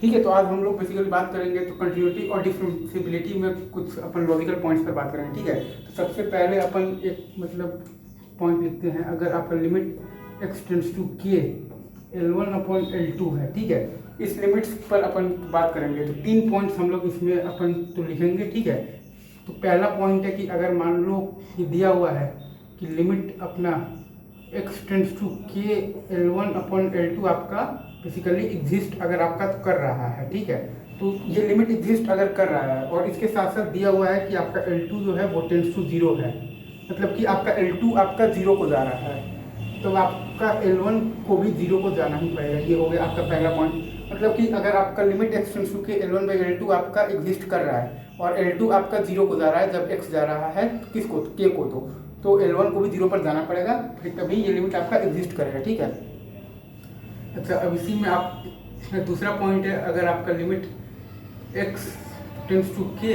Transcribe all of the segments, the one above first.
ठीक है, तो आज हम लोग बेसिकली बात करेंगे तो कंटिन्यूटी और डिफरेंशिएबिलिटी में कुछ अपन लॉजिकल पॉइंट्स पर बात करेंगे। ठीक है, तो सबसे पहले अपन एक मतलब पॉइंट लिखते हैं। अगर आपका लिमिट एक्स टेंड्स टू के L1/L2 है, ठीक है, इस लिमिट्स पर अपन बात करेंगे। तो 3 पॉइंट्स हम लोग इसमें अपन तो लिखेंगे। ठीक है, तो पहला पॉइंट है कि अगर मान लो कि दिया हुआ है कि लिमिट अपना एक्स टेंड्स टू के L1/L2 आपका बेसिकली एग्जिस्ट अगर आपका तो कर रहा है। ठीक है, तो ये लिमिट एग्जिस्ट अगर कर रहा है और इसके साथ साथ दिया हुआ है कि आपका L2 जो है वो टेंड्स टू 0 है, मतलब कि आपका L2 आपका 0 को जा रहा है, तो आपका L1 को भी 0 को जाना ही पड़ेगा। ये हो गया आपका पहला पॉइंट। मतलब कि अगर आपका लिमिट एक्स टेंड्स टू के L1/L2 आपका एग्जिस्ट कर रहा है और L2 आपका 0 को जा रहा है, जब x जा रहा है किसको, के को, तो L1 को भी 0 पर जाना पड़ेगा, फिर तभी ये लिमिट आपका एग्जिस्ट करेगा। ठीक है, अच्छा, अब इसी में आप दूसरा पॉइंट है, अगर आपका लिमिट x टेंड्स टू के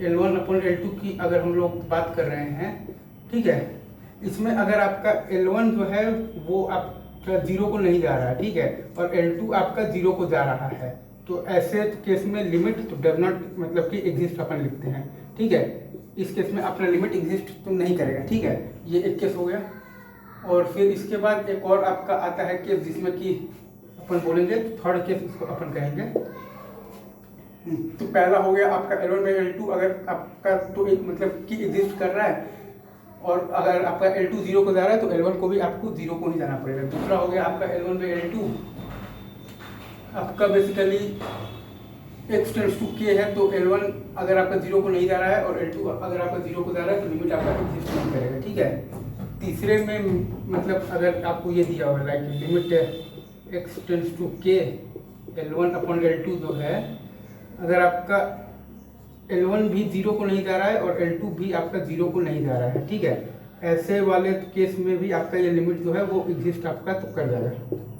L1/L2 की अगर हम लोग बात कर रहे हैं, ठीक है, इसमें अगर आपका L1 जो है वो आपका 0 को नहीं जा रहा है, ठीक है, और L2 आपका 0 को जा रहा है, तो ऐसे केस में लिमिट तो डज नॉट मतलब कि एग्जिस्ट अपन लिखते हैं। ठीक है, इस केस में अपना लिमिट एग्जिस्ट तो नहीं करेगा। ठीक है, ये एक केस हो गया। और फिर इसके बाद एक और आपका आता है केस जिसमें कि अपन बोलेंगे, थर्ड केस इसको अपन कहेंगे। तो पहला हो गया आपका L1/L2 अगर आपका तो एक मतलब कि एग्जिस्ट कर रहा है, और अगर आपका L2 0 को जा रहा है तो L1 को भी आपको 0 को ही जाना पड़ेगा। दूसरा हो गया आपका L1/L2 आपका बेसिकली एक्स टेंड्स टू के है, तो L1 अगर आपका 0 को नहीं जा रहा है और L2 अगर आपका 0 को जा रहा है तो लिमिट आपका एग्जिस्ट नहीं करेगा। ठीक है, तीसरे में मतलब अगर आपको ये दिया हुआ है कि लिमिट एक्स टेंड्स टू के L1/L2 जो है, अगर आपका L1 भी 0 को नहीं जा रहा है और L2 भी आपका 0 को नहीं जा रहा है, ठीक है, ऐसे वाले केस में भी आपका ये लिमिट जो है वो एग्जिस्ट आपका तो कर जाएगा।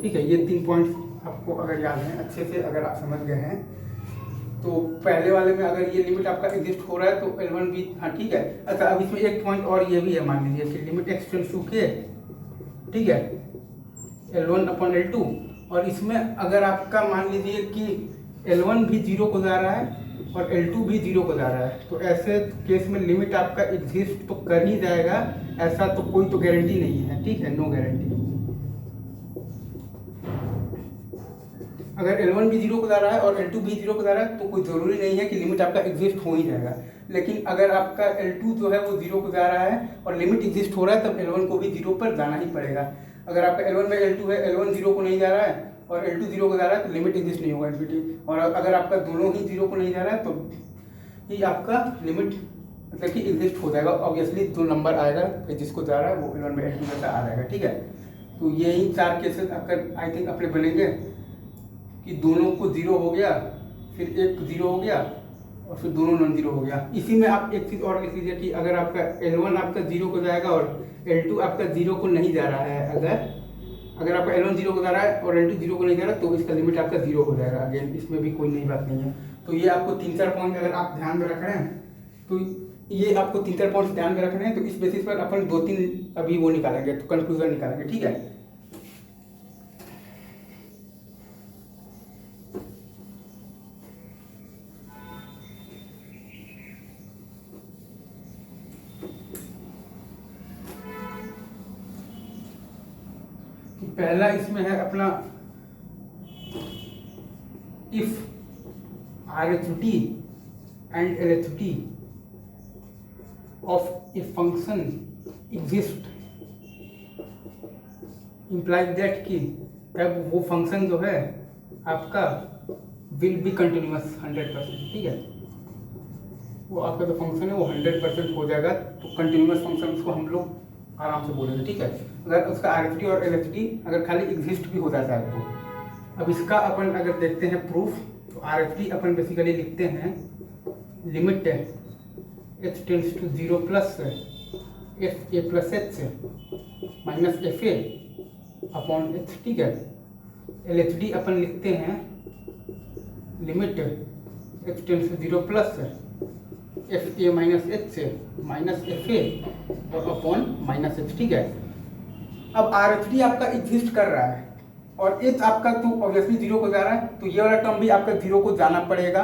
ठीक है, ये 3 पॉइंट्स आपको अगर याद हैं अच्छे से, अगर आप समझ गए हैं, तो पहले वाले में अगर ये लिमिट आपका एग्जिस्ट हो रहा है तो L1 भी, हाँ ठीक है। अच्छा, अब इसमें एक पॉइंट और ये भी है, मान लीजिए कि लिमिट एक्स टेंड्स टू के, ठीक है, L1/L2, और इसमें अगर आपका मान लीजिए कि L1 भी 0 को जा रहा है और L2 भी 0 को जा रहा है, तो ऐसे केस में लिमिट आपका एग्जिस्ट तो कर ही जाएगा, ऐसा तो कोई तो गारंटी नहीं है। ठीक है, नो गारंटी। अगर L1 भी 0 को जा रहा है और L2 भी 0 को जा रहा है तो कोई ज़रूरी नहीं है कि लिमिट आपका एग्जिस्ट हो ही जाएगा। लेकिन अगर आपका L2 जो है वो 0 को जा रहा है और लिमिट एग्जिस्ट हो रहा है, तब L1 को भी 0 पर जाना ही पड़ेगा। अगर आपका L1/L2 है, L1 0 को नहीं जा रहा है और L2 0 को जा रहा है, तो लिमिट एग्जिस्ट नहीं होगा इनफिनिटी। और अगर आपका दोनों ही 0 को नहीं जा रहा है तो ही आपका लिमिट मतलब कि एग्जिस्ट हो जाएगा। ऑब्वियसली 2 नंबर आएगा, फिर जिसको जा रहा है वो L1/L2 जैसा आ जाएगा। ठीक है, तो यही 4 केसेस अगर आई थिंक अपने बनेंगे कि दोनों को 0 हो गया, फिर एक 0 हो गया और फिर दोनों नॉन 0 हो गया। इसी में आप एक चीज़ और लिख लीजिए कि अगर आपका L1 आपका 0 को जाएगा और L2 आपका 0 को नहीं जा रहा है, अगर आपका L1 0 को जा रहा है और L2 0 को नहीं जा रहा है, तो इसका लिमिट आपका 0 हो जाएगा। अगेन इसमें भी कोई नई बात नहीं है। तो ये आपको 3-4 पॉइंट अगर आप ध्यान में रख रहे हैं, तो ये आपको 3-4 पॉइंट ध्यान में रखने हैं। तो इस बेसिस पर अपन 2-3 अभी वो निकालेंगे, तो कंक्लूजन निकालेंगे। ठीक है, पहला इसमें है अपना if RHT and LHT of a function exist implies that कि तब वो फंक्शन जो है आपका विल बी कंटिन्यूअस 100%। ठीक है, वो आपका जो फंक्शन है वो 100% हो जाएगा, तो कंटिन्यूअस फंक्शन उसको हम लोग आराम से बोलेंगे। ठीक है, अगर उसका RHT और LHT अगर खाली एग्जिस्ट भी हो जाता है तो। अब इसका अपन अगर देखते हैं प्रूफ, तो RHT अपन बेसिकली लिखते हैं limit h tends to 0 plus fa plus h minus fa upon h। ठीक है, LHT अपन लिखते हैं limit h tends to 0 plus fa minus h minus fa और अपॉन माइनस h। ठीक है, अब RHT आपका एग्जिस्ट कर रहा है और एच आपका तो ऑब्वियसली जीरो को जा रहा है, तो ये वाला टर्म भी आपका जीरो को जाना पड़ेगा।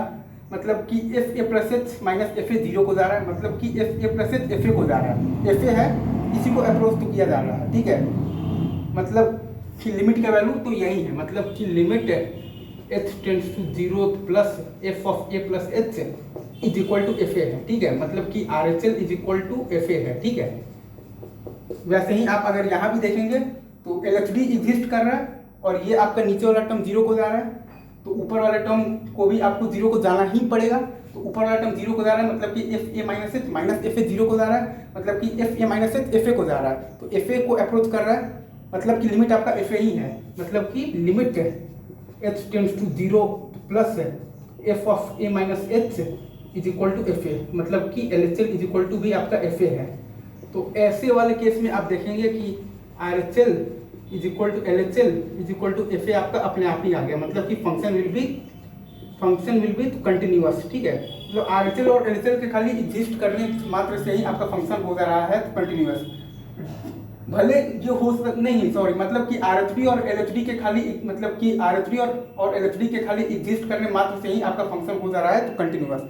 मतलब कि F A plus H minus F A zero को जा रहा है, मतलब कि F A plus H F A को जा रहा है, एफ ए है इसी को अप्रोच तो किया जा रहा है, ठीक है। मतलब कि लिमिट का वैल्यू तो यही है, मतलब कि limit H tends to zero plus F of A plus H is equal to F A है, ठीक है। मतलब कि R H L is equal to F A है, ठीक है। वैसे ही आप अगर यहाँ भी देखेंगे तो एल एच डी एग्जिस्ट कर रहा है और ये आपका नीचे वाला टर्म जीरो को जा रहा है, तो ऊपर वाले टर्म को भी आपको जीरो को जाना ही पड़ेगा। तो ऊपर वाला टर्म जीरो को जा रहा है, मतलब कि F A minus H minus F A zero को जा रहा है, मतलब कि F A minus H F A को जा रहा है, तो एफ ए को अप्रोच कर रहा है, मतलब कि लिमिट आपका एफ ए ही है। मतलब कि limit H tends to zero plus F of A minus H is equal to F A, मतलब कि L H L is equal to भी आपका एफ ए है। तो ऐसे वाले केस में आप देखेंगे कि R H L is equal to L H L is equal to F A आपका अपने आप ही आ गया, मतलब कि फंक्शन विल बी कंटिन्यूअस, ठीक है। मतलब आर एच एल और एल एच एल के खाली एग्जिस्ट करने मात्र से ही आपका फंक्शन हो जा रहा है कंटिन्यूअस। भले ये हो नहीं सॉरी, मतलब कि आर एच डी और एल एच डी के खाली, मतलब कि आर एच डी और एल एच डी के खाली एग्जिस्ट करने मात्र से ही आपका फंक्शन हो जा रहा है तो कंटिन्यूअस।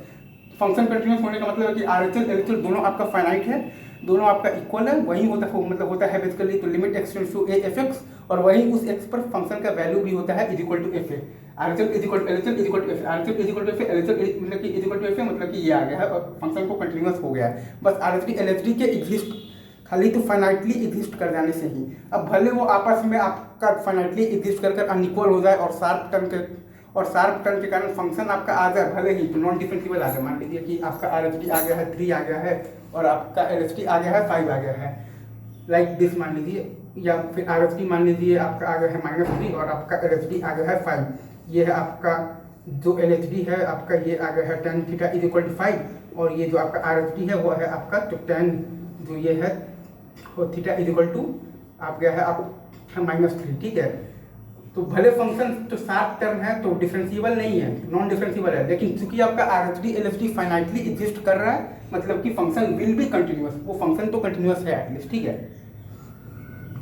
फंक्शन कंटिन्यूअस होने का मतलब है कि R H L L H L दोनों आपका फाइनाइट है, दोनों आपका इक्वल है, वही होता है, मतलब होता है बेसिकली तो limit X tends to A F X, और वही उस एक्स पर फंक्शन का वैल्यू भी होता है is equal to F A. R H L is equal to L H L is equal to F A, R H L is equal to F A, L H L मतलब कि is equal to F A, मतलब कि ये आ गया है और function को continuous हो गया है। बस R H D L H D के एग्जिस्ट खाली तो फाइनाइटली एग्जिस्ट कर जाने से ही, अब भले वो आपस में आपका फाइनाइटली एग्जिस्ट कर अनइक्वल हो जाए और शार्प टर्न के कारण फंक्शन आपका आ जाए भले ही, तो नॉन डिफरेंशिएबल आ जाए। मान लीजिए कि आपका आर एच डी आ गया है 3 आ गया है और आपका एल एच डी आ गया है 5 आ गया है, लाइक दिस मान लीजिए, या फिर आर एच डी मान लीजिए आपका आ गया है -3 और आपका एल एच डी आ गया है 5। ये है आपका जो एल एच डी है आपका, ये आ गया है tan theta is equal to 5, और ये जो आपका आर एच डी है वो है आपका तो tan जो ये है वो थीटा इज इक्वल टू आप गया है आप -3, ठीक है। तो भले फंक्शन तो शार्प टर्म है तो डिफरेंशिएबल नहीं है, नॉन डिफरेंशिएबल है, लेकिन चूंकि आपका R H D L H D finitely exist कर रहा है, मतलब कि फंक्शन विल बी कंटिन्यूअस, वो फंक्शन तो कंटिन्यूअस है एटलीस्ट, ठीक है।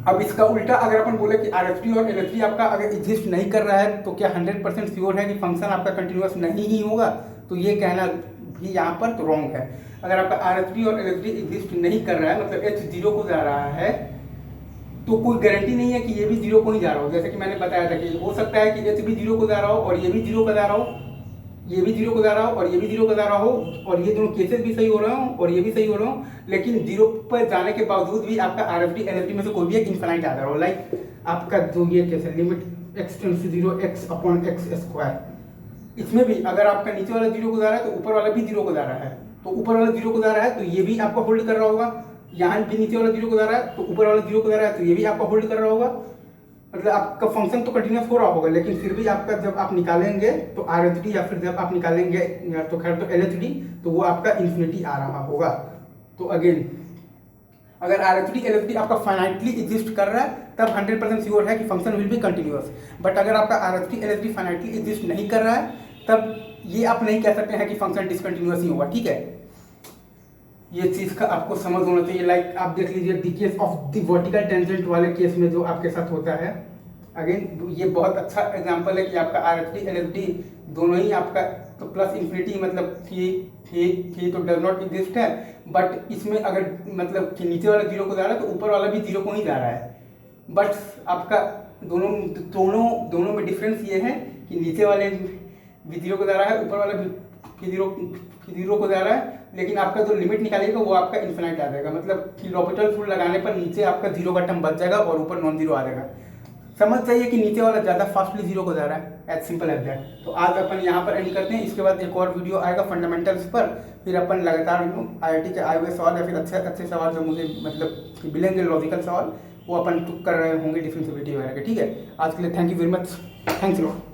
अब इसका उल्टा अगर अपन बोले कि आर एच डी और एल एच डी आपका अगर एग्जिस्ट नहीं कर रहा है तो क्या 100% श्योर है कि फंक्शन आपका कंटिन्यूअस नहीं ही होगा? तो ये कहना भी यहाँ पर तो रॉन्ग है। अगर आपका आर एच डी और एल एच डी एग्जिस्ट नहीं कर रहा है, मतलब एच जीरो को जा रहा है, तो कोई गारंटी नहीं है कि ये भी जीरो को ही जा रहा हो। जैसे कि मैंने बताया था कि हो सकता है कि एच भी जीरो को जा रहा हो और ये भी जीरो को जा रहा हो, ये भी जीरो को जा रहा हो और ये भी जीरो को जा रहा हो, और ये दोनों केसेस भी सही हो रहे हो और ये भी सही हो रहे हो, लेकिन जीरो पर जाने के बावजूद भी आपका R F D L F D में से कोई भी एक इन्फिनाइट आ जा रहा हो। लाइक आपका जो ये केस है limit X tends to 0 X upon X square, इसमें भी अगर आपका नीचे वाला जीरो को जा रहा है तो ऊपर वाला भी जीरो को जा रहा है, तो ऊपर वाला जीरो को जा रहा है तो ये भी आपका होल्ड कर रहा होगा, यहाँ भी नीचे वाला जीरो को जा रहा है तो ऊपर वाला जीरो को जा रहा है तो ये भी आपका होल्ड कर रहा होगा। मतलब आपका फंक्शन तो कंटिन्यूस हो रहा होगा, लेकिन फिर भी आपका जब आप निकालेंगे तो आर एच डी या फिर जब आप निकालेंगे या तो खैर तो एल एच डी, तो वो आपका इन्फिनिटी आ रहा होगा। तो अगेन अगर R H D L H D आपका फाइनाइटली एग्जिस्ट कर रहा है तब 100% श्योर है कि function will be continuous. But अगर आपका R H D L H D finitely exist नहीं कर रहा है तब ये आप नहीं कह सकते हैं कि फंक्शन डिसकंटिन्यूअस ही होगा, ठीक है। ये चीज़ का आपको समझ होना चाहिए। लाइक आप देख लीजिए the case of the vertical tangent वाले केस में जो आपके साथ होता है, अगेन ये बहुत अच्छा एग्जांपल है कि आपका R H D L H D दोनों ही आपका तो प्लस इन्फिनिटी मतलब थी तो डज नॉट एग्जिस्ट है, बट इसमें अगर मतलब कि नीचे वाला जीरो को जा रहा है तो ऊपर वाला भी जीरो को ही जा रहा है। बट आपका दोनों में डिफरेंस ये है कि नीचे वाले भी जीरो को जा रहा है, ऊपर वाला भी जीरो को जा रहा है, लेकिन आपका जो लिमिट निकालिएगा वो आपका इन्फिनाइट आ जाएगा। मतलब कि लॉपिटल फुल लगाने पर नीचे आपका जीरो का टर्म बच जाएगा और ऊपर नॉन जीरो आ जाएगा। समझ जाइए कि नीचे वाला ज़्यादा फास्टली जीरो को जा रहा है, एज सिंपल एज दैट। तो आज अपन यहाँ पर एंड करते हैं, इसके बाद एक और वीडियो आएगा फंडामेंटल्स पर, फिर अपन लगातार IIT के आए हुए सवाल या फिर अच्छे सवाल जो मुझे मतलब मिलेंगे लॉजिकल सवाल, वो अपन कर रहे होंगे डिफरेंशिएबिलिटी वगैरह के, ठीक है। आज के लिए thank you very much, thanks lot.